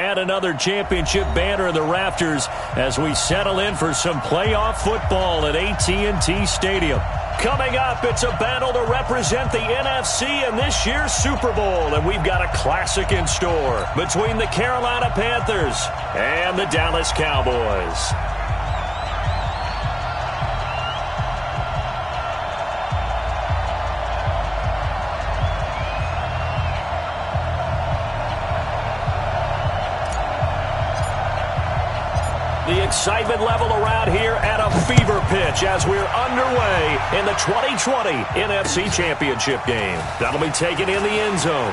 add another championship banner in the rafters as we settle in for some playoff football at AT&T Stadium. Coming up, it's a battle to represent the NFC in this year's Super Bowl, and we've got a classic in store between the Carolina Panthers and the Dallas Cowboys. The excitement level around here at a fever pitch as we're underway in the 2020 NFC Championship game. That'll be taken in the end zone.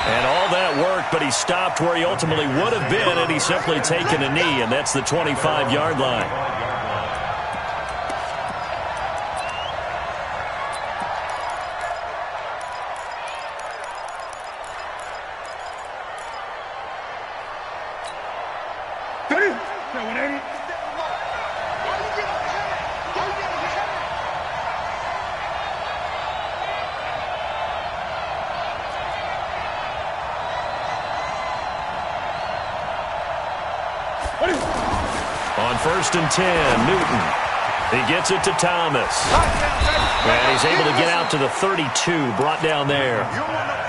And all that work, but he stopped where he ultimately would have been had he simply taken a knee, and that's the 25-yard line. On 1st and 10, Newton. He gets it to Thomas. And he's able to get out to the 32, brought down there.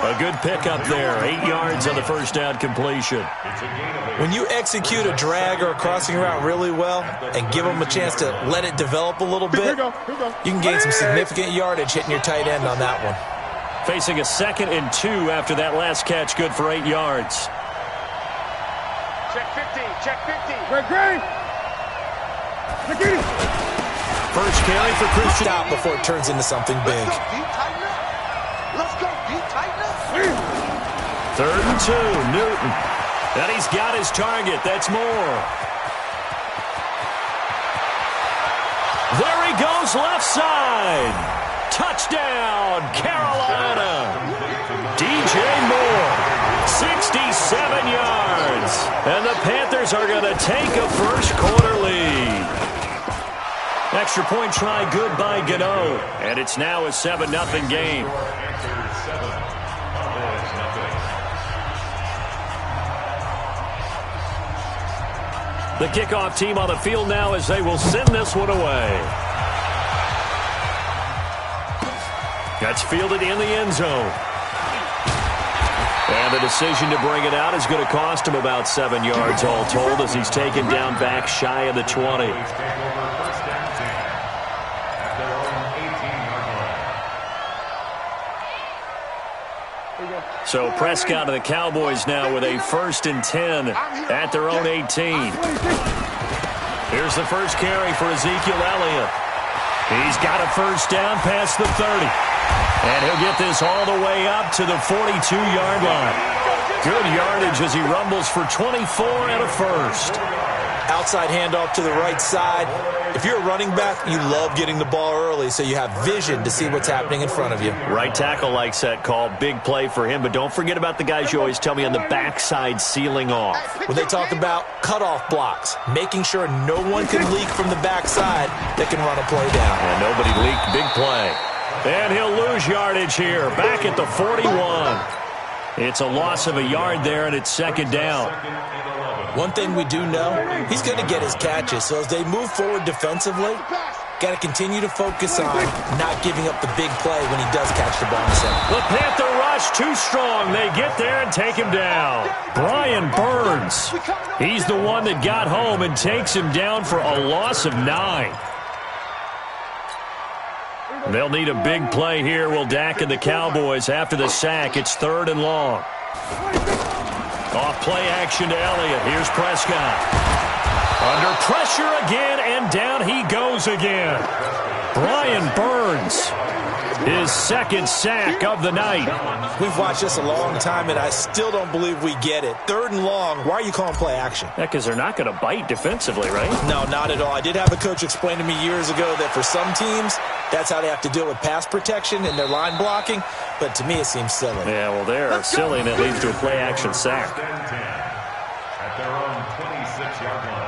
A good pickup there, 8 yards on the first down completion. When you execute a drag or a crossing route really well and give them a chance to let it develop a little bit, you can gain some significant yardage hitting your tight end on that one. Facing a 2nd and 2 after that last catch, good for 8 yards. Check 50, check 50. Great. First carry for Christian. Stop before it turns into something big. Let's go, deep tighten. 3rd and 2, Newton. And he's got his target. That's more. There he goes, left side. Touchdown, Carolina. DJ Moore, 67 yards. And the Panthers are going to take a first-quarter lead. Extra point try good by Gano. And it's now a 7-0 game. The kickoff team on the field now as they will send this one away. That's fielded in the end zone. And the decision to bring it out is going to cost him about 7 yards all told as he's taken down back shy of the 20. So Prescott and the Cowboys now with a 1st and 10 at their own 18. Here's the first carry for Ezekiel Elliott. He's got a first down past the 30. And he'll get this all the way up to the 42-yard line. Good yardage as he rumbles for 24 and a first. Outside handoff to the right side. If you're a running back, you love getting the ball early so you have vision to see what's happening in front of you. Right tackle likes that call. Big play for him. But don't forget about the guys you always tell me on the backside sealing off. When they talk about cutoff blocks, making sure no one can leak from the backside that can run a play down. And nobody leaked. Big play. And he'll lose yardage here. Back at the 41. It's a loss of a yard there, and it's 2nd down. One thing we do know, he's going to get his catches. So as they move forward defensively, got to continue to focus on not giving up the big play when he does catch the ball in the center. The Panther rush too strong. They get there and take him down. Brian Burns. He's the one that got home and takes him down for a loss of 9. They'll need a big play here, will Dak and the Cowboys. After the sack, it's 3rd and long. Off play action to Elliott. Here's Prescott. Under pressure again, and down he goes again. Brian Burns, his 2nd sack of the night. We've watched this a long time, and I still don't believe we get it. 3rd and long, why are you calling play action? Yeah, because they're not going to bite defensively, right? No, not at all. I did have a coach explain to me years ago that for some teams, that's how they have to deal with pass protection and their line blocking. But to me, it seems silly. Yeah, well, they're silly, and it leads to a play-action sack. At their own 26-yard line.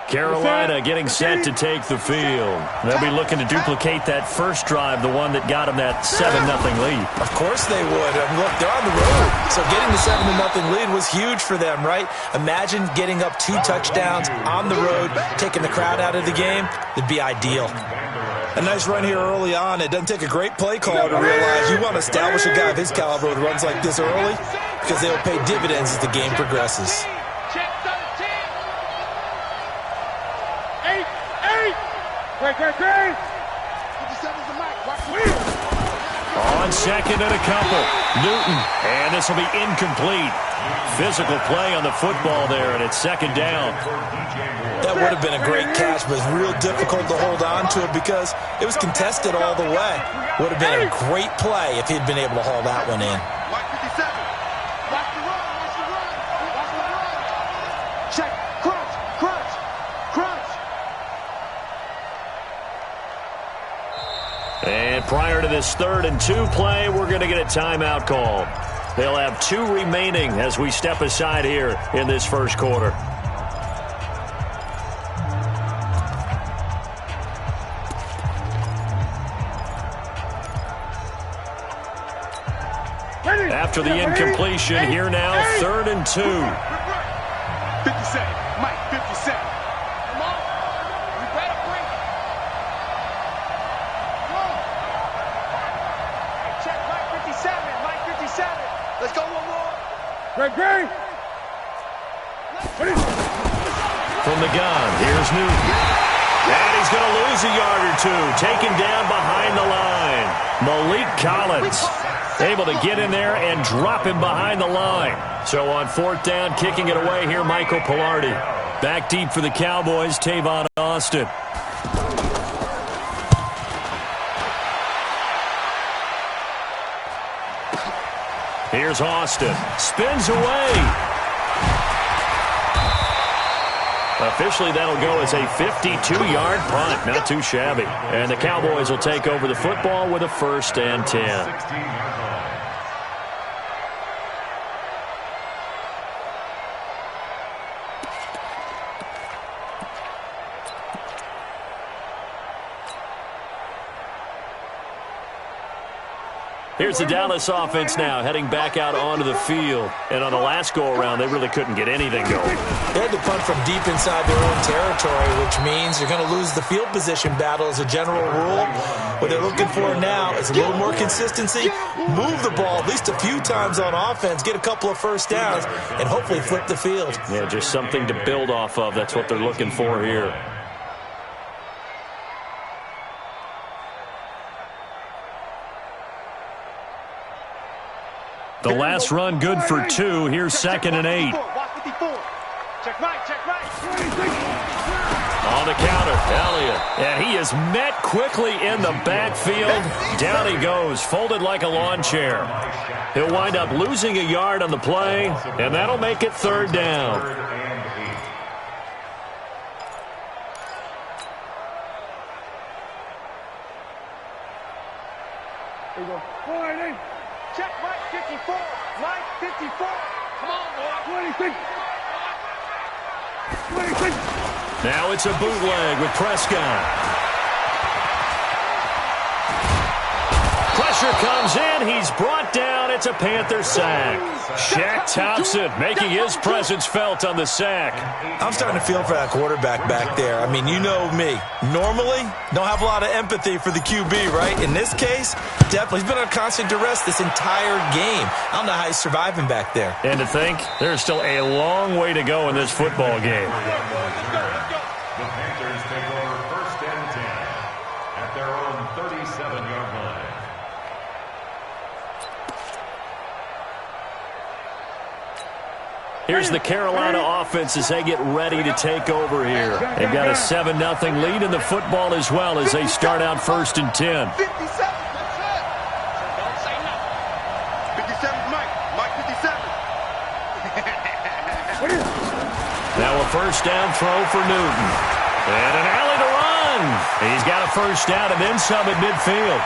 Carolina getting set to take the field. They'll be looking to duplicate that first drive, the one that got them that 7-0 lead. Of course they would. Look, they're on the road. So getting the 7-0 lead was huge for them, right? Imagine getting up 2 touchdowns on the road, taking the crowd out of the game. It'd be ideal. A nice run here early on. It doesn't take a great play caller to realize you want to establish a guy of his caliber with runs like this early because they'll pay dividends as the game progresses. On second and a couple, Newton, and this will be incomplete. Physical play on the football there, and it's second down. That would have been a great catch, but it's real difficult to hold on to it because it was contested all the way. Would have been a great play if he'd been able to haul that one in. Mike 57. Watch the run. Watch the run. Watch the run. Check. Crunch. Crunch. Crunch. And prior to this 3rd and 2 play, we're going to get a timeout call. They'll have 2 remaining as we step aside here in this first quarter. After the incompletion, here now, 3rd and 2. 57. Mike 57. Come on. You better bring it. Check Mike 57. Mike 57. Let's go one more. Greg. From the gun, here's Newton. And he's going to lose a yard or 2. Taken down behind the line. Malik Collins able to get in there and drop him behind the line. So on 4th down, kicking it away here, Michael Pilardi. Back deep for the Cowboys, Tavon Austin. Here's Austin. Spins away. Officially, that'll go as a 52-yard punt. Not too shabby. And the Cowboys will take over the football with a 1st and 10. Here's the Dallas offense now, heading back out onto the field. And on the last go-around, they really couldn't get anything going. They had to punt from deep inside their own territory, which means you're going to lose the field position battle as a general rule. What they're looking for now is a little more consistency, move the ball at least a few times on offense, get a couple of 1st downs, and hopefully flip the field. Yeah, just something to build off of. That's what they're looking for here. The last run good for 2. Here's 2nd and 8. Check right. On the counter, Elliott. And he is met quickly in the backfield. Down he goes, folded like a lawn chair. He'll wind up losing a yard on the play, and that'll make it 3rd down. There you go. Check Mike 54. Mike 54. Come on, boy. 26. Now it's a bootleg with Prescott. Pressure comes in. He's brought down. It's a Panther sack. Shaq Thompson making his presence felt on the sack. I'm starting to feel for that quarterback back there. I mean, you know me. Normally, don't have a lot of empathy for the QB, right? In this case, definitely. He's been on constant duress this entire game. I don't know how he's surviving back there. And to think, there's still a long way to go in this football game. The Panthers take over 1st and 10 at their own 37-yard line. Here's the Carolina offense as they get ready to take over here. They've got a 7-0 lead in the football as well as they start out 1st and 10. 57. That's it. Don't say nothing. 57 Mike. Mike 57. Now a 1st down throw for Newton. And an alley to run. He's got a 1st down and then some at midfield.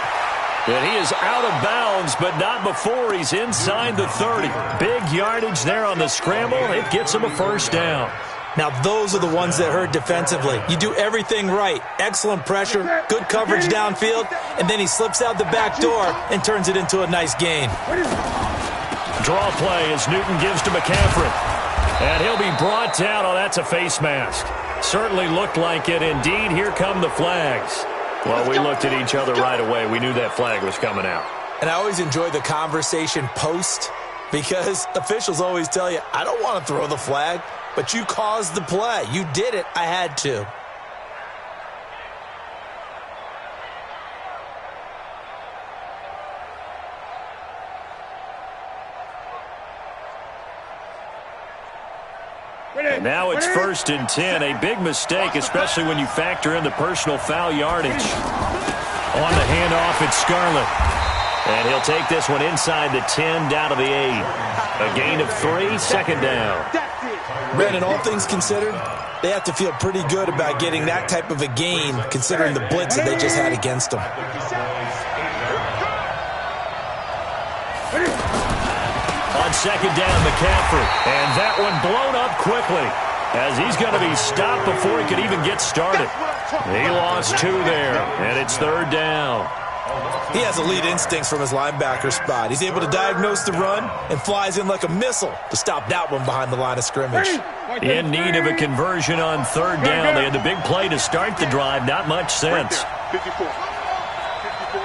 And he is out of bounds, but not before he's inside the 30. Big yardage there on the scramble. It gets him a 1st down. Now, those are the ones that hurt defensively. You do everything right. Excellent pressure, good coverage downfield, and then he slips out the back door and turns it into a nice gain. Draw play as Newton gives to McCaffrey. And he'll be brought down. Oh, that's a face mask. Certainly looked like it. Indeed, here come the flags. Well, we looked at each other right away. We knew that flag was coming out. And I always enjoy the conversation post because officials always tell you, I don't want to throw the flag, but you caused the play. You did it. I had to. And now it's 1st and 10. A big mistake, especially when you factor in the personal foul yardage. On the handoff, it's Scarlett. And he'll take this one inside the 10, down to the 8. A gain of 3, 2nd down. Brandon, all things considered, they have to feel pretty good about getting that type of a gain, considering the blitz that they just had against them. On 2nd down, McCaffrey. And that one blown up quickly as he's going to be stopped before he could even get started. He lost 2 there, and it's 3rd down. He has elite instincts from his linebacker spot. He's able to diagnose the run and flies in like a missile to stop that one behind the line of scrimmage. In need of a conversion on 3rd down. They had the big play to start the drive. Not much sense. 54. 54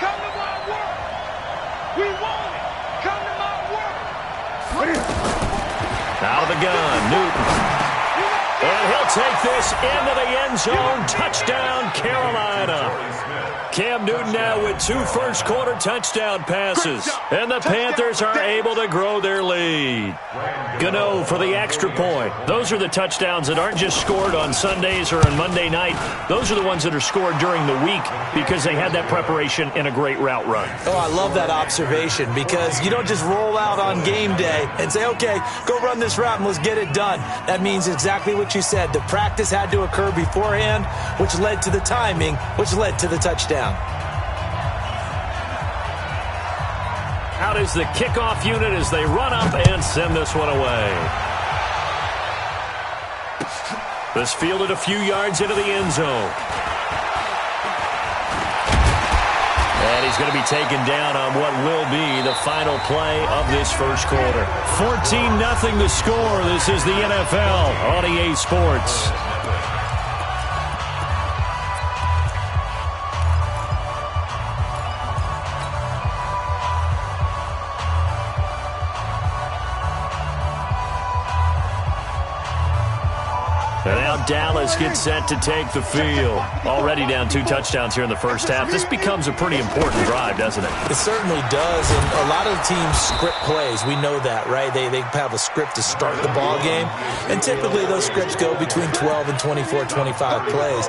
Come to my work. We want it. Come to my work. Out of the gun, Newton. And he'll take this into the end zone. Touchdown, Carolina. Cam Newton now with 2 first-quarter touchdown passes. And the Panthers are able to grow their lead. Gano for the extra point. Those are the touchdowns that aren't just scored on Sundays or on Monday night. Those are the ones that are scored during the week because they had that preparation in a great route run. Oh, I love that observation because you don't just roll out on game day and say, okay, go run this route and let's get it done. That means exactly what you said. The practice had to occur beforehand, which led to the timing, which led to the touchdown. Out is the kickoff unit as they run up and send this one away. This fielded a few yards into the end zone. And he's going to be taken down on what will be the final play of this first quarter. 14-0 the score. This is the NFL on EA Sports. And now Dallas gets set to take the field. Already down 2 touchdowns here in the first half. This becomes a pretty important drive, doesn't it? It certainly does, and a lot of the teams script plays. We know that, right? They have a script to start the ball game, and typically those scripts go between 12 and 24, 25 plays.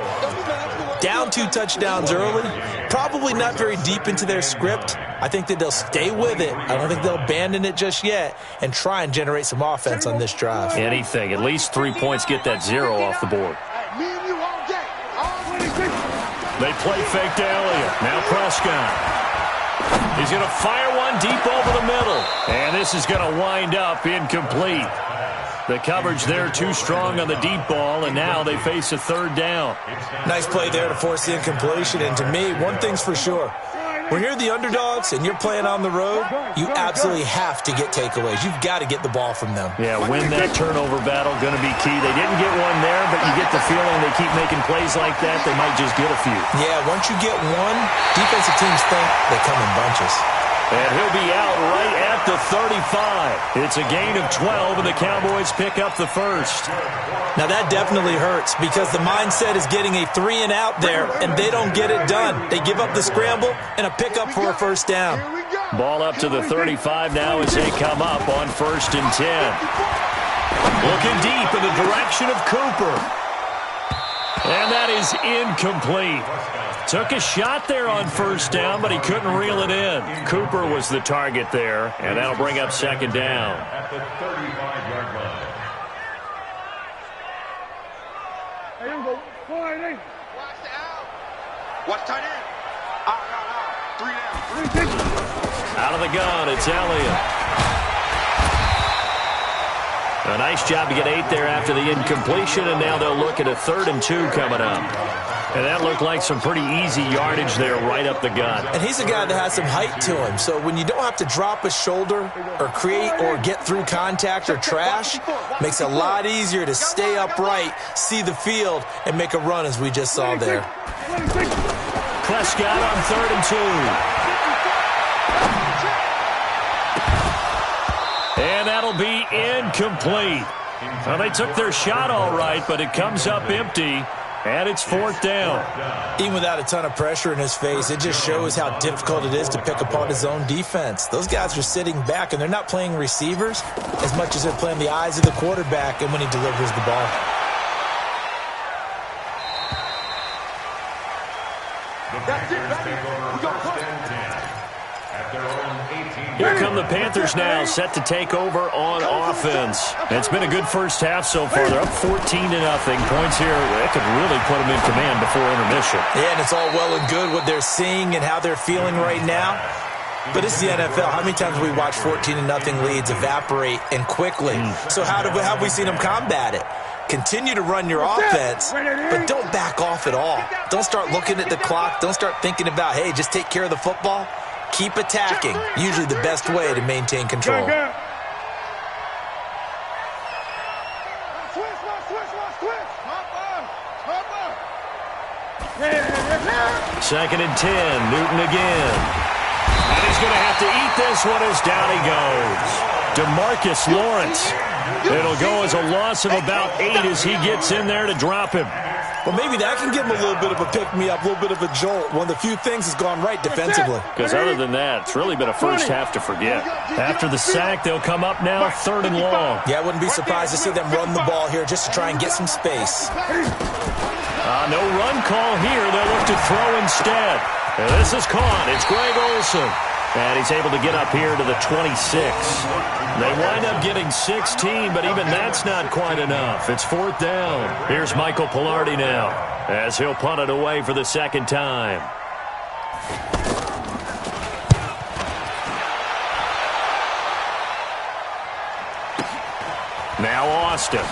Down 2 touchdowns early, probably not very deep into their script. I think that they'll stay with it. I don't think they'll abandon it just yet and try and generate some offense on this drive. Anything. At least 3 points, get that 0 off the board. They play fake to Elliott. Now Prescott. He's going to fire one deep over the middle. And this is going to wind up incomplete. The coverage there too strong on the deep ball, and now they face a 3rd down. Nice play there to force the incompletion. And to me, one thing's for sure. When you're the underdogs and you're playing on the road, you absolutely have to get takeaways. You've got to get the ball from them. Yeah, win that turnover battle, going to be key. They didn't get one there, but you get the feeling they keep making plays like that, they might just get a few. Yeah, once you get one, defensive teams think they come in bunches. And he'll be out right at the 35. It's a gain of 12, and the Cowboys pick up the first. Now, that definitely hurts because the mindset is getting a 3-and-out there, and they don't get it done. They give up the scramble and a pickup for a first down. Ball up to the 35 now as they come up on 1st and 10. Looking deep in the direction of Cooper. And that is incomplete. Took a shot there on 1st down, but he couldn't reel it in. Cooper was the target there, and that'll bring up 2nd down. At the 35-yard line. Hey, here we go. 4-8. Watch the out. Watch tight end. Out. 3 down. Out of the gun, it's Elliott. A nice job to get 8 there after the incompletion, and now they'll look at a 3rd and 2 coming up. And that looked like some pretty easy yardage there right up the gut. And he's a guy that has some height to him. So when you don't have to drop a shoulder or create or get through contact or trash, makes it a lot easier to stay upright, see the field, and make a run as we just saw there. Prescott on 3rd and 2. And that'll be incomplete. Well, they took their shot all right, but it comes up empty. And it's 4th down. Even without a ton of pressure in his face, it just shows how difficult it is to pick apart his own defense. Those guys are sitting back, and they're not playing receivers as much as they're playing the eyes of the quarterback and when he delivers the ball. That's it, baby. We go first. Here come the Panthers now, set to take over on offense. It's been a good first half so far. They're up 14-0. Points here, that could really put them in command before intermission. Yeah, and it's all well and good what they're seeing and how they're feeling right now. But it's the NFL. How many times have we watched 14-0 leads evaporate and quickly? So how have we seen them combat it? Continue to run your offense, but don't back off at all. Don't start looking at the clock. Don't start thinking about, hey, just take care of the football. Keep attacking. Usually the best way to maintain control. Second and 10. Newton again. And he's going to have to eat this one as down he goes. DeMarcus Lawrence. It'll go as a loss of about 8 as he gets in there to drop him. Well, maybe that can give him a little bit of a pick-me-up, a little bit of a jolt. One of the few things has gone right defensively. Because other than that, it's really been a first half to forget. After the sack, they'll come up now 3rd and long. Yeah, I wouldn't be surprised to see them run the ball here just to try and get some space. No run call here. They'll look to throw instead. And this is caught. It's Greg Olsen. And he's able to get up here to the 26. They wind up getting 16, but even that's not quite enough. It's 4th down. Here's Michael Pilardi now as he'll punt it away for the second time. Now Austin.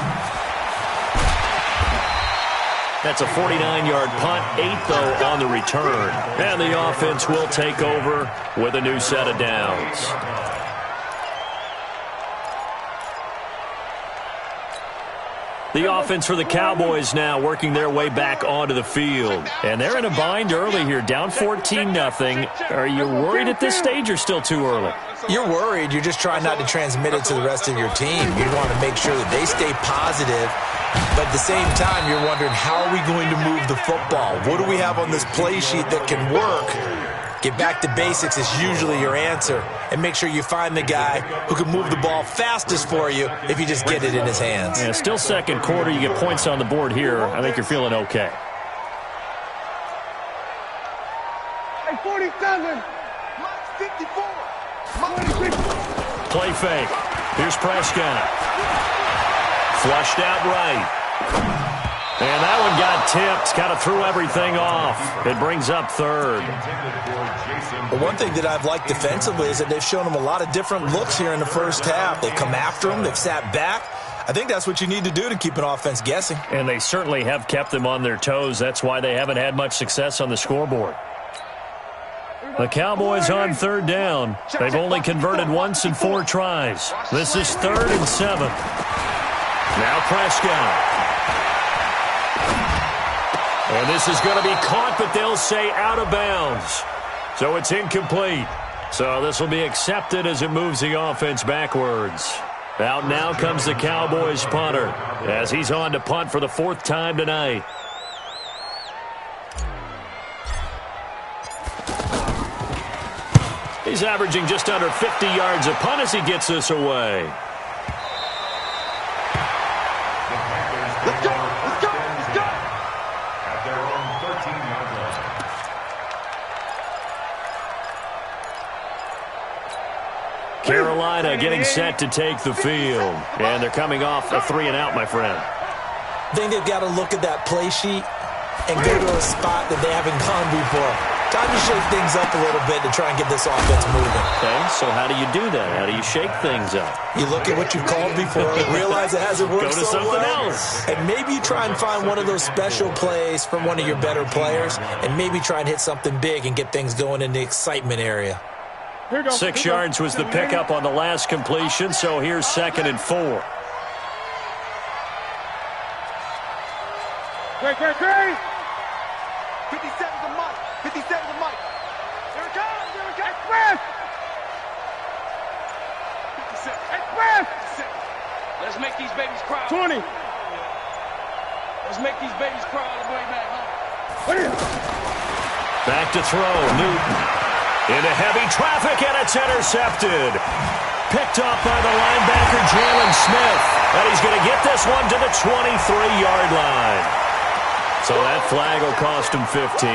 That's a 49-yard punt, 8 though on the return. And the offense will take over with a new set of downs. The offense for the Cowboys now working their way back onto the field. And they're in a bind early here, down 14-0. Are you worried at this stage or still too early? You're worried. You're just trying not to transmit it to the rest of your team. You want to make sure that they stay positive. But at the same time, you're wondering, how are we going to move the football? What do we have on this play sheet that can work? Get back to basics is usually your answer. And make sure you find the guy who can move the ball fastest for you if you just get it in his hands. Yeah, still second quarter. You get points on the board here. I think you're feeling okay. Hey, 47. 54. Play fake. Here's Prescott. Flushed out right. And that one got tipped. Kind of threw everything off. It brings up 3rd. Well, one thing that I've liked defensively is that they've shown him a lot of different looks here in the first half. They've come after him. They've sat back. I think that's what you need to do to keep an offense guessing. And they certainly have kept them on their toes. That's why they haven't had much success on the scoreboard. The Cowboys on 3rd down. They've only converted once in 4 tries. This is 3rd and 7. Now Prescott. And this is going to be caught, but they'll say out of bounds. So it's incomplete. So this will be accepted as it moves the offense backwards. Out now comes the Cowboys punter as he's on to punt for the 4th time tonight. He's averaging just under 50 yards a punt as he gets this away. Let's go. Let's go. Let's go. At their own 13-yard line. Carolina getting set to take the field. And they're coming off a 3-and-out, my friend. I think they've got to look at that play sheet and go to a spot that they haven't gone before. Time to shake things up a little bit to try and get this offense moving. Okay, so how do you do that? How do you shake things up? You look at what you've called before, realize it hasn't worked Go to so something well, else. and maybe you try and find one of those special plays from one of your better players, and maybe try and hit something big and get things going in the excitement area. 6 yards was the pickup on the last completion, so here's 2nd and 4. Great. 50 seconds of Mike. 50 seconds of Mike. Here it comes. Express. 50 seconds. Express. 50 seconds. Let's make these babies cry. 20. Let's make these babies cry all the way back home. Back to throw, Newton. Into heavy traffic, and it's intercepted. Picked up by the linebacker, Jalen Smith. And he's going to get this one to the 23-yard line. So that flag will cost him 15.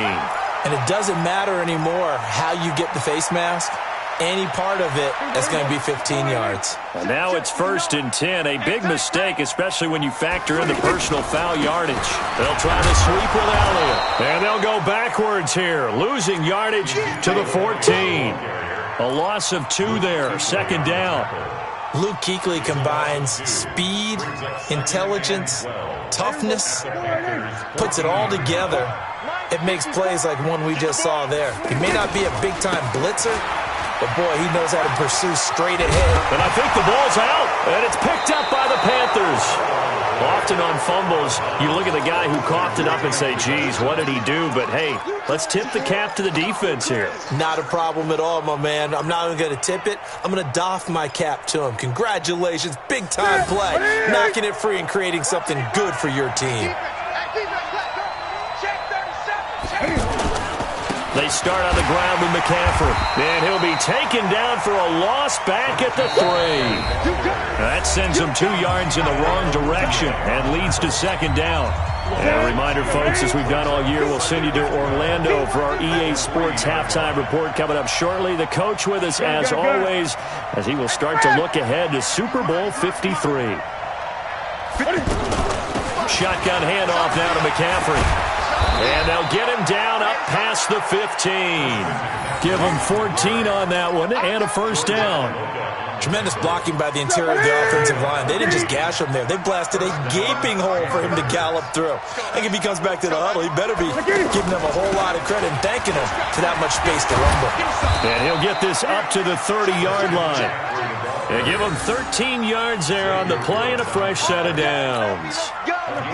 And it doesn't matter anymore how you get the face mask. Any part of it, that's going to be 15 yards. And now it's 1st and 10. A big mistake, especially when you factor in the personal foul yardage. They'll try to sweep with Elliott. And they'll go backwards here, losing yardage to the 14. A loss of 2 there, 2nd down. Luke Kuechly combines speed, intelligence, toughness, puts it all together. It makes plays like one we just saw there. He may not be a big-time blitzer, but, boy, he knows how to pursue straight ahead. And I think the ball's out, and it's picked up by the Panthers. Often on fumbles, you look at the guy who coughed it up and say, geez, what did he do? But, hey, let's tip the cap to the defense here. Not a problem at all, my man. I'm not even going to tip it. I'm going to doff my cap to him. Congratulations, big-time play. Knocking it free and creating something good for your team. They start on the ground with McCaffrey. And he'll be taken down for a loss back at the 3. That sends him 2 yards in the wrong direction and leads to 2nd down. And a reminder, folks, as we've done all year, we'll send you to Orlando for our EA Sports halftime report coming up shortly. The coach with us, as always, as he will start to look ahead to Super Bowl 53. Shotgun handoff now to McCaffrey. And they'll get him down up past the 15. Give him 14 on that one and a 1st down. Tremendous blocking by the interior of the offensive line. They didn't just gash him there. They blasted a gaping hole for him to gallop through. I think if he comes back to the huddle, he better be giving them a whole lot of credit and thanking him for that much space to rumble. And he'll get this up to the 30-yard line. They give him 13 yards there on the play and a fresh set of downs.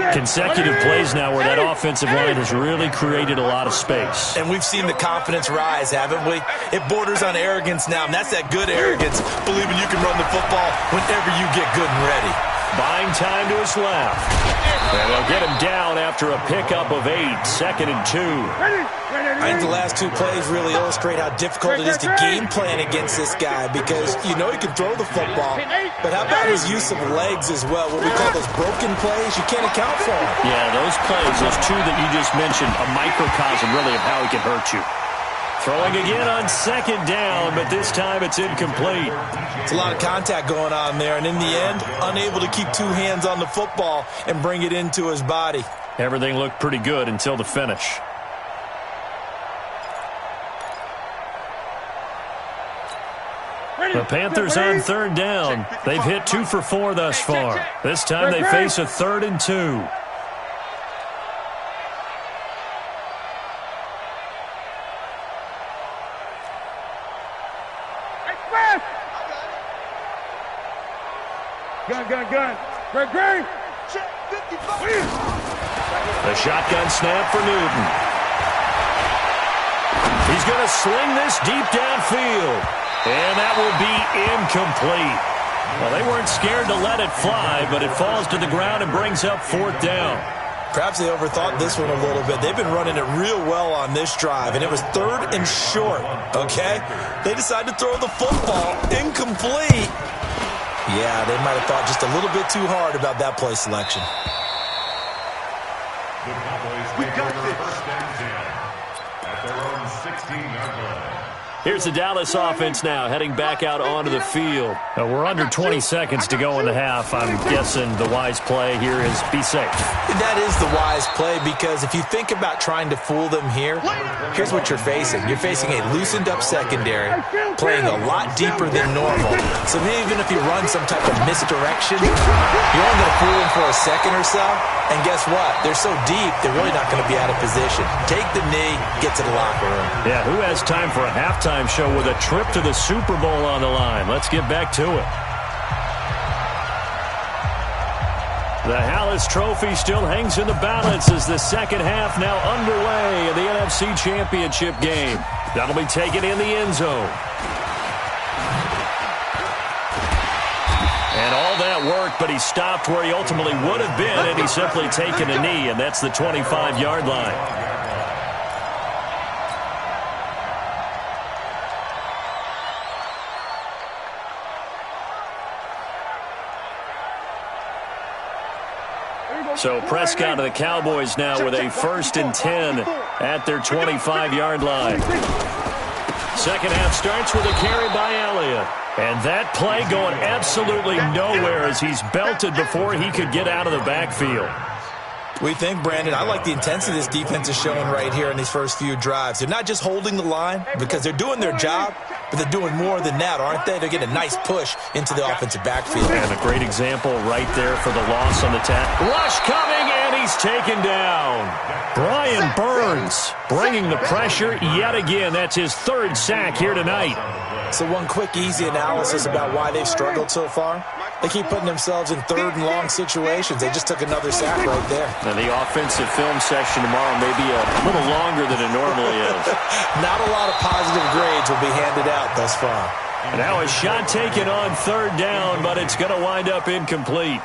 Consecutive plays now where that offensive line has really created a lot of space. And we've seen the confidence rise, haven't we? It borders on arrogance now, and that's that good arrogance, believing you can run the football whenever you get good and ready. Buying time to his left. And they'll get him down after a pickup of 8, 2nd and 2. I think the last 2 plays really illustrate how difficult it is to game plan against this guy because you know he can throw the football, but how about his use of legs as well? What we call those broken plays, you can't account for them. Yeah, those plays, those 2 that you just mentioned, a microcosm really of how he can hurt you. Throwing again on 2nd down, but this time it's incomplete. It's a lot of contact going on there, and in the end, unable to keep 2 hands on the football and bring it into his body. Everything looked pretty good until the finish. The Panthers on 3rd down. They've hit 2 for 4 thus far. This time they face a 3rd and 2. Gun. Great. The shotgun snap for Newton. He's going to sling this deep downfield. And that will be incomplete. Well, they weren't scared to let it fly, but it falls to the ground and brings up 4th down. Perhaps they overthought this one a little bit. They've been running it real well on this drive, and it was 3rd and short, okay? They decided to throw the football incomplete. Yeah, they might have thought just a little bit too hard about that play selection. The Cowboys take over 1st and 10 at their own 16-yard line. Here's the Dallas offense now, heading back out onto the field. We're under 20 seconds to go in the half. I'm guessing the wise play here is be safe. That is the wise play, because if you think about trying to fool them here, here's what you're facing. You're facing a loosened-up secondary, playing a lot deeper than normal. So maybe even if you run some type of misdirection, you're only going to fool them for a second or so, and guess what? They're so deep, they're really not going to be out of position. Take the knee, get to the locker room. Yeah, who has time for a halftime show with a trip to the Super Bowl on the line? Let's get back to it. The Hallis Trophy still hangs in the balance as the second half now underway in the NFC Championship game. That'll be taken in the end zone. And all that work, but he stopped where he ultimately would have been, and he's simply taken a knee, and that's the 25-yard line. So Prescott of the Cowboys now with a 1st and 10 at their 25-yard line. Second half starts with a carry by Elliott. And that play going absolutely nowhere as he's belted before he could get out of the backfield. We think, Brandon, I like the intensity this defense is showing right here in these first few drives. They're not just holding the line because they're doing their job, but they're doing more than that, aren't they? They're getting a nice push into the offensive backfield. And a great example right there for the loss on the tackle. Rush coming, and he's taken down. Brian Burns bringing the pressure yet again. That's his 3rd sack here tonight. So one quick, easy analysis about why they've struggled so far. They keep putting themselves in 3rd and long situations. They just took another sack right there. Now the offensive film session tomorrow may be a little longer than it normally is. Not a lot of positive grades will be handed out thus far. And now a shot taken on 3rd down, but it's going to wind up incomplete.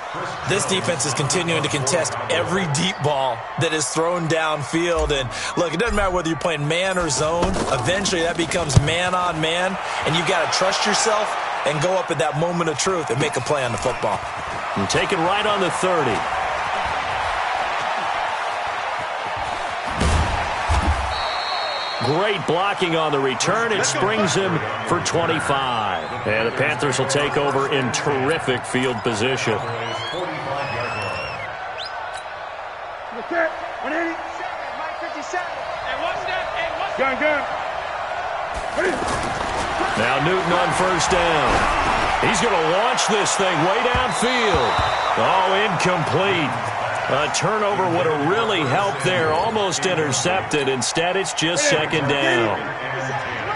This defense is continuing to contest every deep ball that is thrown downfield. And look, it doesn't matter whether you're playing man or zone. Eventually that becomes man on man, and you got to trust yourself and go up at that moment of truth and make a play on the football. And taken right on the 30. Great blocking on the return. It springs him for 25. And the Panthers will take over in terrific field position. Now Newton on 1st down. He's going to launch this thing way downfield. Oh, incomplete. A turnover would have really helped there. Almost intercepted. Instead, it's just 2nd down.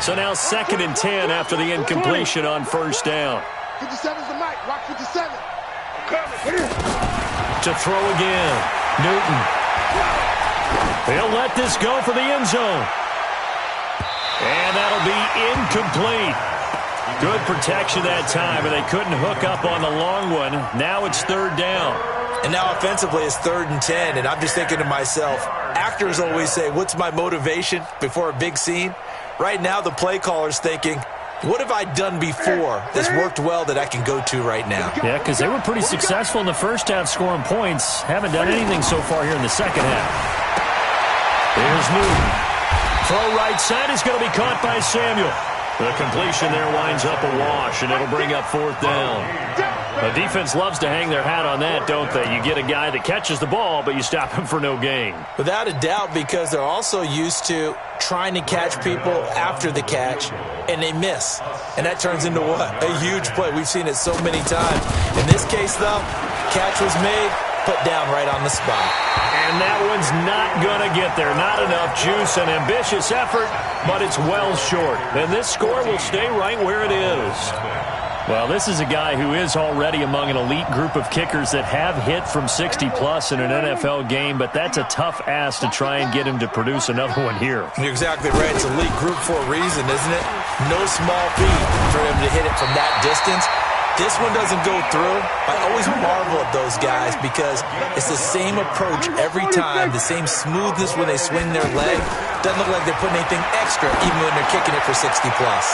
So now 2nd and 10 after the incompletion on 1st down. 57's the mic. Rock 57. To throw again. Newton. He'll let this go for the end zone. And that'll be incomplete. Good protection that time, and they couldn't hook up on the long one. Now it's 3rd down. And now offensively it's 3rd and 10, and I'm just thinking to myself, actors always say, what's my motivation before a big scene? Right now the play caller's thinking, what have I done before that's worked well that I can go to right now? Yeah, because they were pretty successful in the first half scoring points. Haven't done anything so far here in the second half. Here's Newton. Throw right side is going to be caught by Samuel. The completion there winds up a wash, and it'll bring up 4th down. The defense loves to hang their hat on that, don't they? You get a guy that catches the ball, but you stop him for no gain. Without a doubt, because they're also used to trying to catch people after the catch, and they miss. And that turns into what? A huge play. We've seen it so many times. In this case, though, catch was made, put down right on the spot. And that one's not going to get there. Not enough juice, an ambitious effort, but it's well short. And this score will stay right where it is. Well, this is a guy who is already among an elite group of kickers that have hit from 60-plus in an NFL game, but that's a tough ask to try and get him to produce another one here. You're exactly right. It's elite group for a reason, isn't it? No small feat for him to hit it from that distance. This one doesn't go through. I always marvel at those guys because it's the same approach every time, the same smoothness when they swing their leg. Doesn't look like they're putting anything extra even when they're kicking it for 60-plus.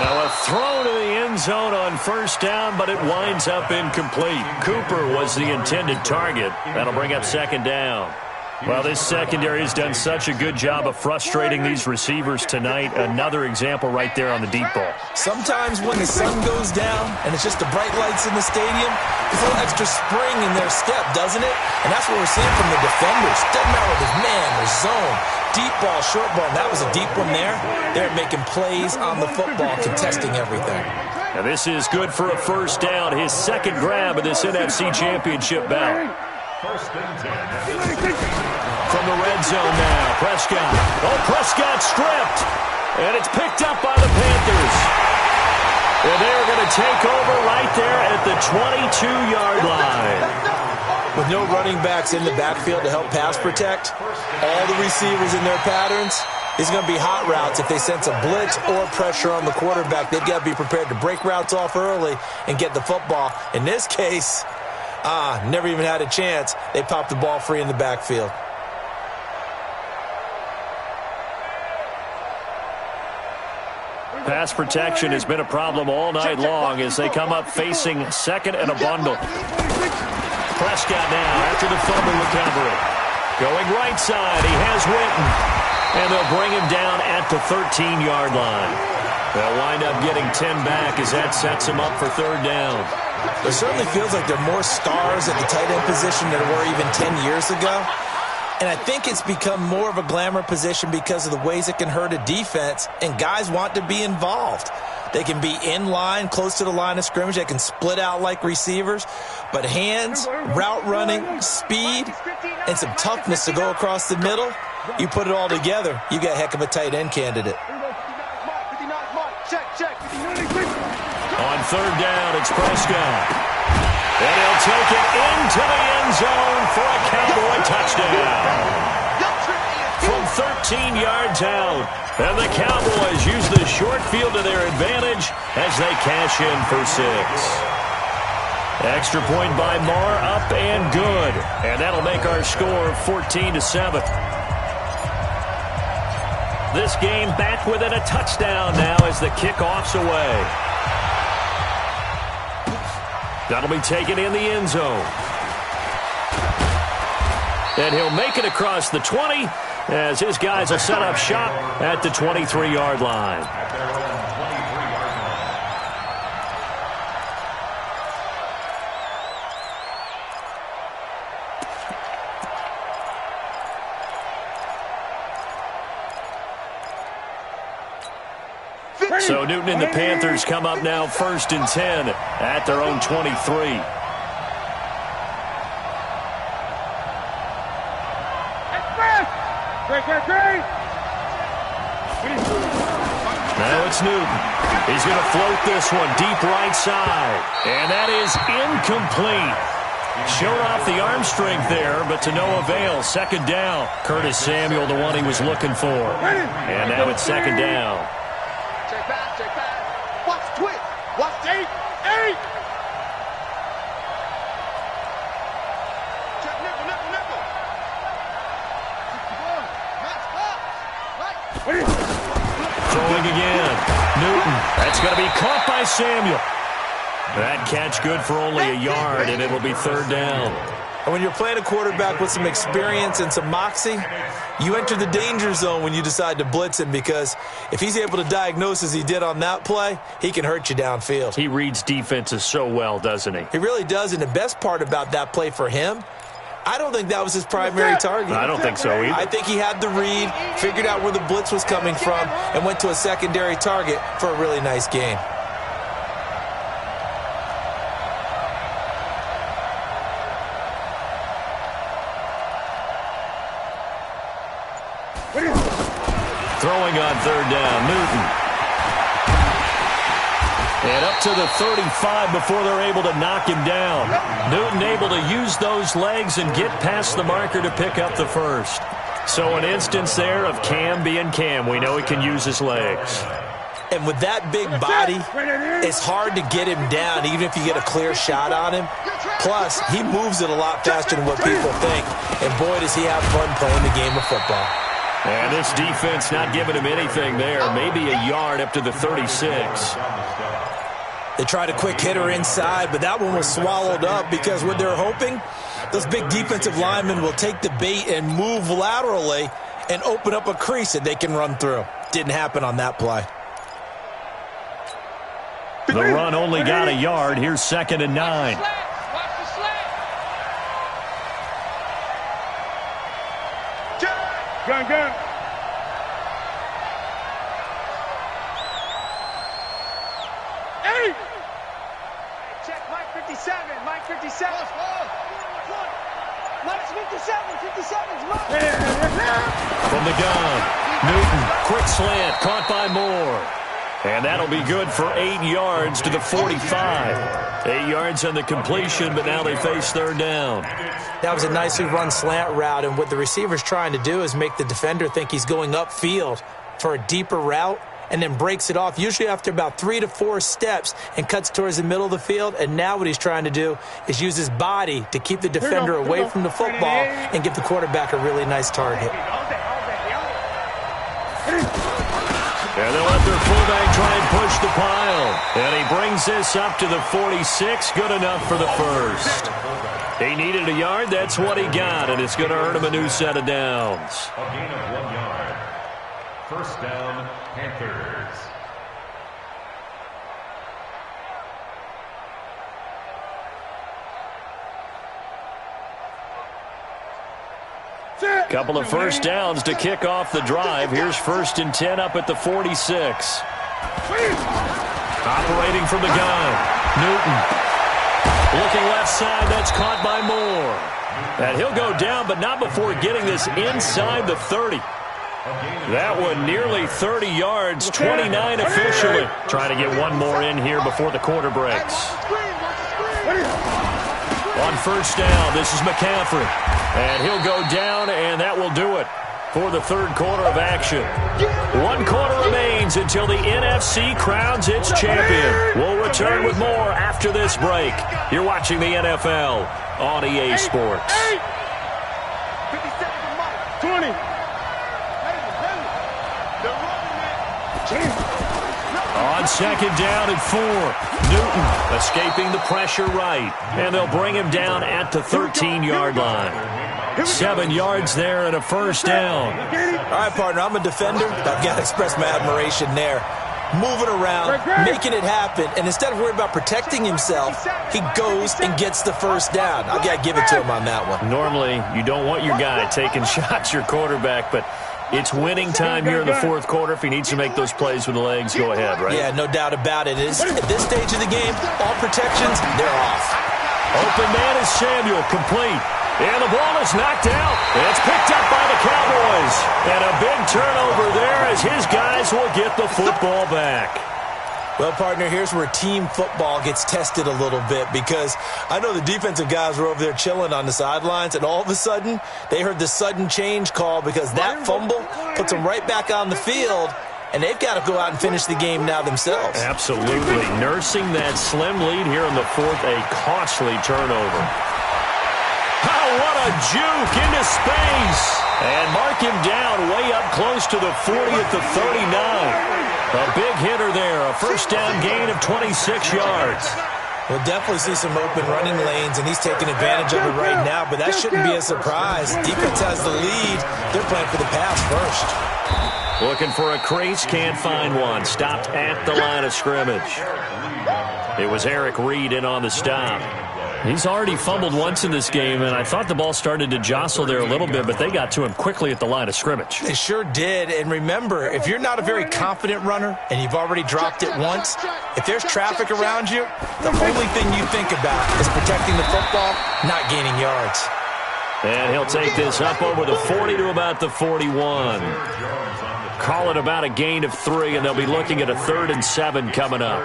Now a throw to the end zone on 1st down, but it winds up incomplete. Cooper was the intended target. That'll bring up 2nd down. Well, this secondary has done such a good job of frustrating these receivers tonight. Another example right there on the deep ball. Sometimes when the sun goes down and it's just the bright lights in the stadium, there's a little extra spring in their step, doesn't it? And that's what we're seeing from the defenders. Doesn't matter if it's man or zone, deep ball, short ball. And that was a deep one there. They're making plays on the football, contesting everything. And this is good for a first down. His second grab of this NFC Championship bout. First and 10. From the red zone now, Prescott. Oh, Prescott stripped. And it's picked up by the Panthers. And they're going to take over right there at the 22-yard line. With no running backs in the backfield to help pass protect, all the receivers in their patterns, it's going to be hot routes. If they sense a blitz or pressure on the quarterback, they've got to be prepared to break routes off early and get the football. In this case, never even had a chance. They popped the ball free in the backfield. Pass protection has been a problem all night long as they come up facing second and a bundle. Prescott now after the fumble recovery. Going right side, he has Witten. And they'll bring him down at the 13-yard line. They'll wind up getting 10 back as that sets him up for third down. It certainly feels like there are more stars at the tight end position than there were even 10 years ago. And I think it's become more of a glamour position because of the ways it can hurt a defense, and guys want to be involved. They can be in line, close to the line of scrimmage. They can split out like receivers. But hands, route running, speed, and some toughness to go across the middle, you put it all together, you got a heck of a tight end candidate. On third down, it's Prescott. And he'll take it into the end zone for a Cowboy touchdown. From 13 yards out. And the Cowboys use the short field to their advantage as they cash in for 6. Extra point by Marr, up and good. And that'll make our score 14-7. This game back within a touchdown now as the kickoff's away. That'll be taken in the end zone. And he'll make it across the 20 as his guys will set up shop at the 23-yard line. So Newton and the Panthers come up now first and 10 at their own 23. Now it's Newton. He's going to float this one deep right side. And that is incomplete. Showed off the arm strength there, but to no avail. Second down. Curtis Samuel, the one he was looking for. And now it's second down. Check back. Watch twitch. Watch 8. Check nickel. Throwing again. Newton. That's going to be caught by Samuel. That catch good for only a yard, and it'll be third down. And when you're playing a quarterback with some experience and some moxie, you enter the danger zone when you decide to blitz him, because if he's able to diagnose as he did on that play, he can hurt you downfield. He reads defenses so well, doesn't he? He really does, and the best part about that play for him, I don't think that was his primary target. I don't think so either. I think he had the read, figured out where the blitz was coming from, and went to a secondary target for a really nice gain. Throwing on third down, Newton. And up to the 35 before they're able to knock him down. Newton able to use those legs and get past the marker to pick up the first. So an instance there of Cam being Cam. We know he can use his legs. And with that big body, it's hard to get him down, even if you get a clear shot on him. Plus, he moves it a lot faster than what people think. And boy, does he have fun playing the game of football. And this defense not giving him anything there. Maybe a yard up to the 36. They tried a quick hitter inside, but that one was swallowed up because what they're hoping, those big defensive linemen will take the bait and move laterally and open up a crease that they can run through. Didn't happen on that play. The run only got a yard. Here's 2nd and 9. Gun. Hey! Check Mike 57. Mike 57. Mike's 57. 57's Mike. From the gun, Newton, quick slant, caught by Moore. And that'll be good for 8 yards to the 45. 8 yards on the completion, but now they face 3rd down. That was a nicely run slant route, and what the receiver's trying to do is make the defender think he's going upfield for a deeper route and then breaks it off, usually after about 3 to 4 steps, and cuts towards the middle of the field. And now what he's trying to do is use his body to keep the defender away from the football and give the quarterback a really nice target. And they'll let their fullback try and push the pile. And he brings this up to the 46. Good enough for the first. He needed a yard. That's what he got. And it's going to earn him a new set of downs. A gain of 1 yard. First down, Panthers. Couple of first downs to kick off the drive. Here's 1st and 10 up at the 46. Operating from the gun, Newton. Looking left side, that's caught by Moore. And he'll go down, but not before getting this inside the 30. That one nearly 30 yards, 29 officially. Trying to get one more in here before the quarter breaks. On first down, this is McCaffrey. And he'll go down, and that will do it for the 3rd quarter of action. 1 quarter remains until the NFC crowns its champion. We'll return with more after this break. You're watching the NFL on EA Sports. 20. On 2nd down and 4, Newton escaping the pressure right. And they'll bring him down at the 13-yard line. 7 yards there and a first down. All right, partner, I'm a defender. I've got to express my admiration there. Moving around, making it happen, and instead of worrying about protecting himself, he goes and gets the first down. I've got to give it to him on that one. Normally, you don't want your guy taking shots, your quarterback, but it's winning time here in the 4th quarter. If he needs to make those plays with the legs, go ahead, right? Yeah, no doubt about it. At this stage of the game, all protections, they're off. Open man is Samuel, complete. And the ball is knocked out. It's picked up by the Cowboys. And a big turnover there as his guys will get the football back. Well, partner, here's where team football gets tested a little bit, because I know the defensive guys were over there chilling on the sidelines, and all of a sudden, they heard the sudden change call because that fumble puts them right back on the field, and they've got to go out and finish the game now themselves. Absolutely. Nursing that slim lead here in the 4th, a costly turnover. Oh, what a juke into space. And mark him down way up close to the 40 at the 39. A big hitter there, a first down gain of 26 yards. We'll definitely see some open running lanes, and he's taking advantage of it right now, but that shouldn't be a surprise. Defense has the lead. They're playing for the pass first. Looking for a crease, can't find one. Stopped at the line of scrimmage. It was Eric Reed in on the stop. He's already fumbled once in this game, and I thought the ball started to jostle there a little bit, but they got to him quickly at the line of scrimmage. They sure did, and remember, if you're not a very confident runner and you've already dropped it once, if there's traffic around you, the only thing you think about is protecting the football, not gaining yards. And he'll take this up over the 40 to about the 41. Call it about a gain of 3, and they'll be looking at a 3rd and 7 coming up.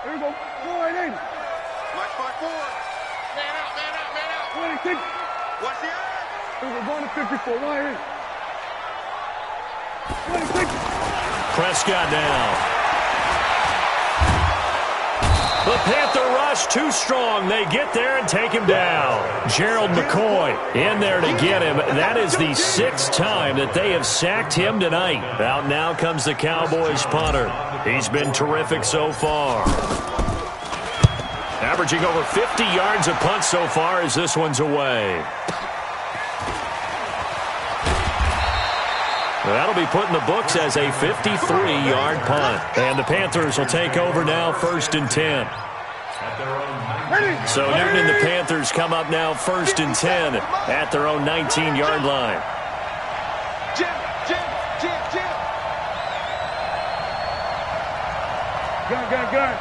Here we go. Go right in. Watch part 4. Man out, man out, man out. 26. Watch the eye. Here we go. Going to 54. Right in. 26. Prescott now. The Panther rush too strong. They get there and take him down. Gerald McCoy in there to get him. That is the 6th time that they have sacked him tonight. Out now comes the Cowboys punter. He's been terrific so far. Averaging over 50 yards a punt so far as this one's away. That'll be put in the books as a 53-yard punt. And the Panthers will take over now, 1st and 10. So Newton and the Panthers come up now 1st and 10 at their own 19-yard line. Jim. Gun.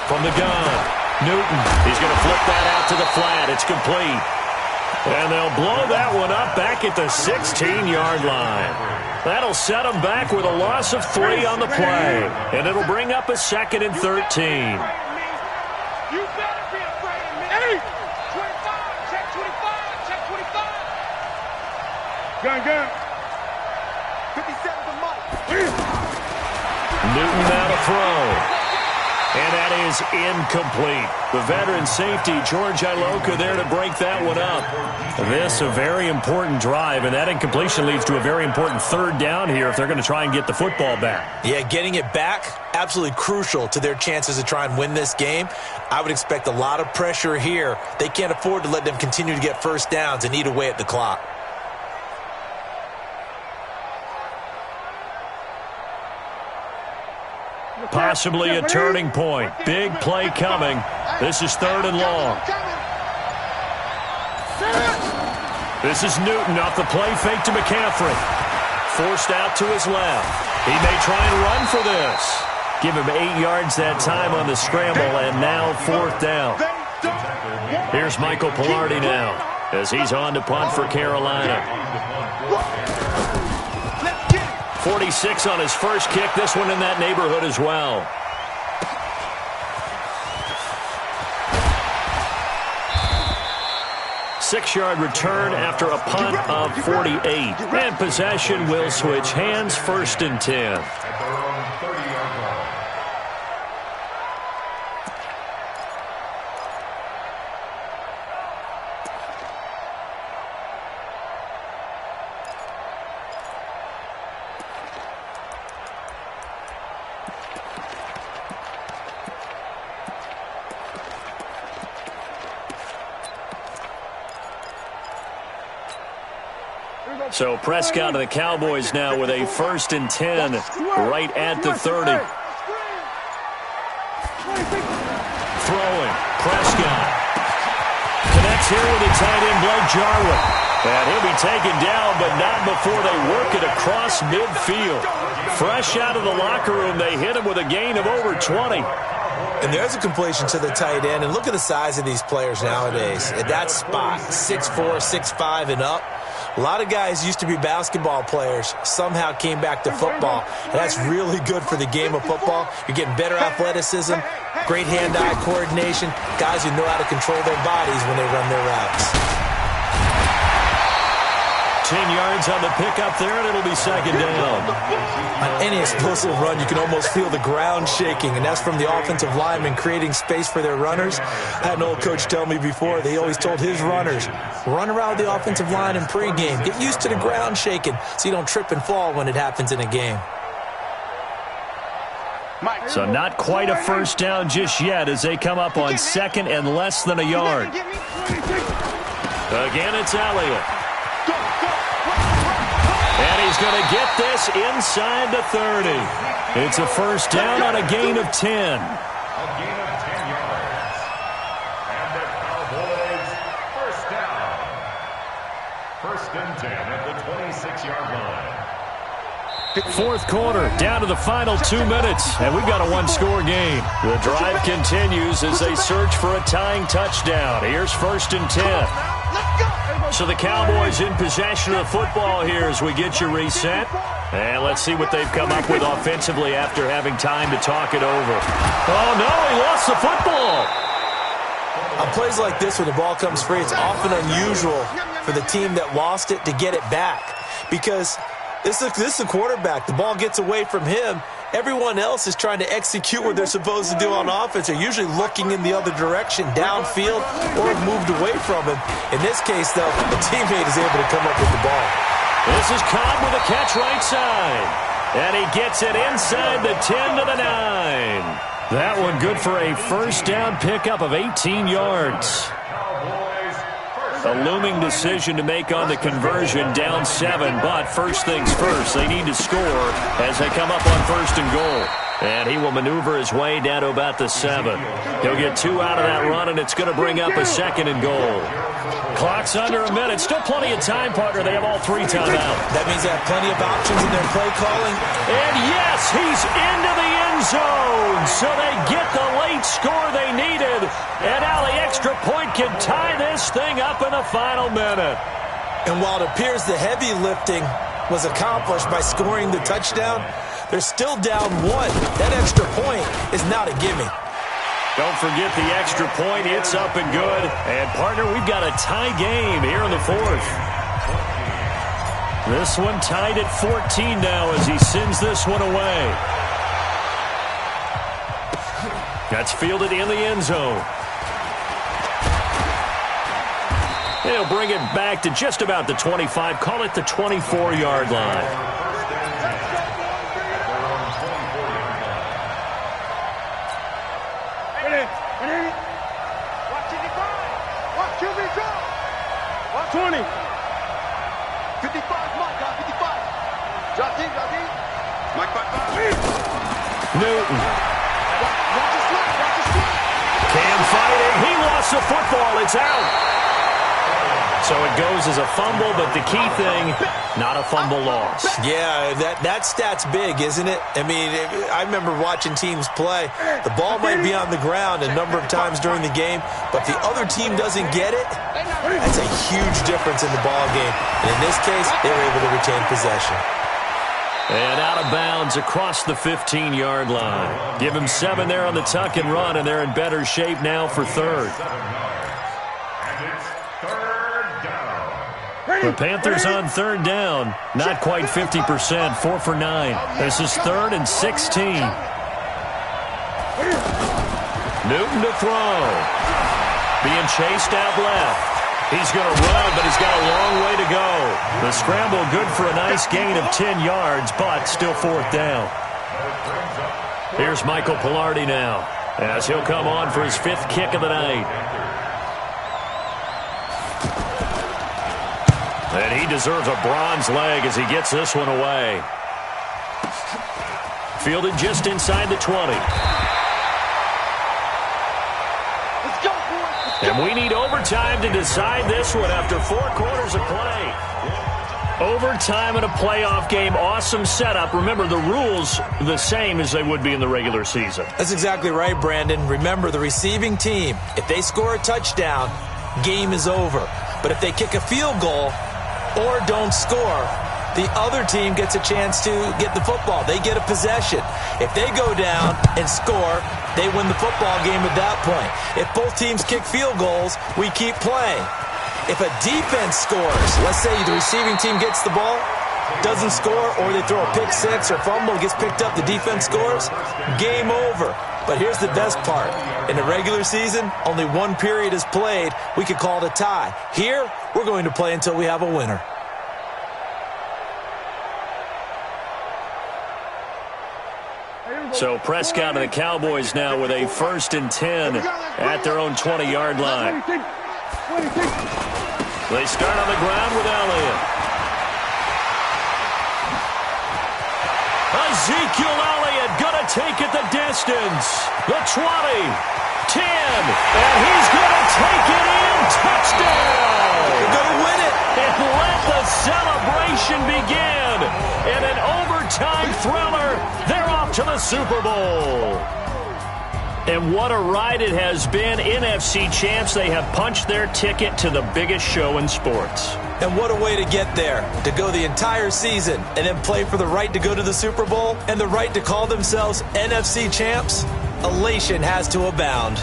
From the gun, Newton. He's going to flip that out to the flat. It's complete. And they'll blow that one up back at the 16-yard line. That'll set them back with a loss of 3 on the play. And it'll bring up a 2nd and 13. You better be afraid of me. 25, check 25. Gun. 57 to Mike. Newton now to throw. And that is incomplete. The veteran safety, George Iloka, there to break that one up. This a very important drive, and that incompletion leads to a very important 3rd down here if they're going to try and get the football back. Yeah, getting it back, absolutely crucial to their chances to try and win this game. I would expect a lot of pressure here. They can't afford to let them continue to get 1st downs and eat away at the clock. Possibly a turning point. Big play coming. This is 3rd and long. This is Newton off the play fake to McCaffrey. Forced out to his left. He may try and run for this. Give him 8 yards that time on the scramble, and now 4th down. Here's Michael Pilardi now as he's on to punt for Carolina. 46 on his first kick. This one in that neighborhood as well. Six-yard return after a punt of 48. And possession will switch hands, 1st and 10. So Prescott and the Cowboys now with a 1st and 10 right at the 30. Throwing. Prescott. Connects here with a tight end, Blake Jarwin. And he'll be taken down, but not before they work it across midfield. Fresh out of the locker room, they hit him with a gain of over 20. And there's a completion to the tight end. And look at the size of these players nowadays. At that spot, 6'4", 6'5", and up. A lot of guys used to be basketball players, somehow came back to football. And that's really good for the game of football. You're getting better athleticism, great hand-eye coordination, guys who know how to control their bodies when they run their routes. 10 yards on the pickup there, and it'll be 2nd down. On any explosive run, you can almost feel the ground shaking, and that's from the offensive linemen creating space for their runners. I had an old coach tell me before, they always told his runners, run around the offensive line in pregame. Get used to the ground shaking so you don't trip and fall when it happens in a game. So not quite a 1st down just yet as they come up on 2nd and less than a yard. Again, it's Elliott. And he's going to get this inside the 30. It's a 1st down on a gain of 10. A gain of 10 yards. And the Cowboys, 1st down. 1st and 10 at the 26-yard line. 4th quarter, down to the final 2 minutes, and we've got a 1-score game. The drive continues as they search for a tying touchdown. Here's 1st and 10. So the Cowboys in possession of the football here as we get you reset. And let's see what they've come up with offensively after having time to talk it over. Oh, no, he lost the football. On plays like this, when the ball comes free, it's often unusual for the team that lost it to get it back. Because This is a quarterback. The ball gets away from him. Everyone else is trying to execute what they're supposed to do on offense. They're usually looking in the other direction, downfield, or have moved away from him. In this case, though, a teammate is able to come up with the ball. This is Cobb with a catch right side. And he gets it inside the 10 to the 9. That one good for a first down pickup of 18 yards. A looming decision to make on the conversion, down 7, but first things first, they need to score as they come up on first and goal. And he will maneuver his way down to about the 7. He'll get 2 out of that run, and it's going to bring up a second and goal. Clock's under a minute. Still plenty of time, partner. They have all 3 timeouts. That means they have plenty of options in their play calling. And yes, he's into the end zone. So they get the late score they needed. And now the extra point can tie this thing up in the final minute. And while it appears the heavy lifting was accomplished by scoring the touchdown, they're still down 1. That extra point is not a gimme. Don't forget the extra point. It's up and good. And, partner, we've got a tie game here in the 4th. This one tied at 14 now as he sends this one away. That's fielded in the end zone. He'll bring it back to just about the 25. Call it the 24-yard line. Watch it go. Watch QB go. Watch 20. 55, Mike, 55. Josie. Mike, 55. Newton. Watch his slide. Cam fighting. He lost the football. It's out. So it goes as a fumble, but the key thing, not a fumble loss. Yeah, that stat's big, isn't it? I mean, I remember watching teams play. The ball might be on the ground a number of times during the game, but if the other team doesn't get it, that's a huge difference in the ball game. And in this case, they were able to retain possession. And out of bounds across the 15-yard line. Give him 7 there on the tuck and run, and they're in better shape now for 3rd. The Panthers on 3rd down. Not quite 50%, 4 for 9. This is 3rd and 16. Newton to throw. Being chased out left. He's going to run, but he's got a long way to go. The scramble good for a nice gain of 10 yards, but still 4th down. Here's Michael Pilardi now as he'll come on for his 5th kick of the night. And he deserves a bronze leg as he gets this one away. Fielded just inside the 20. Let's go, boys. And we need overtime to decide this one after 4 quarters of play. Overtime in a playoff game, awesome setup. Remember, the rules the same as they would be in the regular season. That's exactly right, Brandon. Remember, the receiving team, if they score a touchdown, game is over. But if they kick a field goal or don't score, the other team gets a chance to get the football. They get a possession. If they go down and score, they win the football game at that point. If both teams kick field goals, we keep playing. If a defense scores, let's say the receiving team gets the ball, doesn't score, or they throw a pick six or fumble, gets picked up, the defense scores, game over. But here's the best part. In the regular season, only 1 period is played. We could call it a tie. Here, we're going to play until we have a winner. So Prescott and the Cowboys now with a 1st and 10 at their own 20-yard line. They start on the ground with Elliott. Ezekiel Elliott going to take it the distance. The 20, 10, and he's going to take it in. Touchdown! They're going to win it. And let the celebration begin. In an overtime thriller, they're off to the Super Bowl. And what a ride it has been. NFC champs, they have punched their ticket to the biggest show in sports. And what a way to get there, to go the entire season and then play for the right to go to the Super Bowl and the right to call themselves NFC champs. Elation has to abound.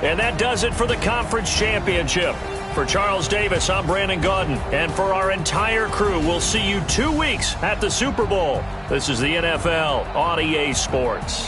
And that does it for the conference championship. For Charles Davis, I'm Brandon Gaudin. And for our entire crew, we'll see you 2 weeks at the Super Bowl. This is the NFL on EA Sports.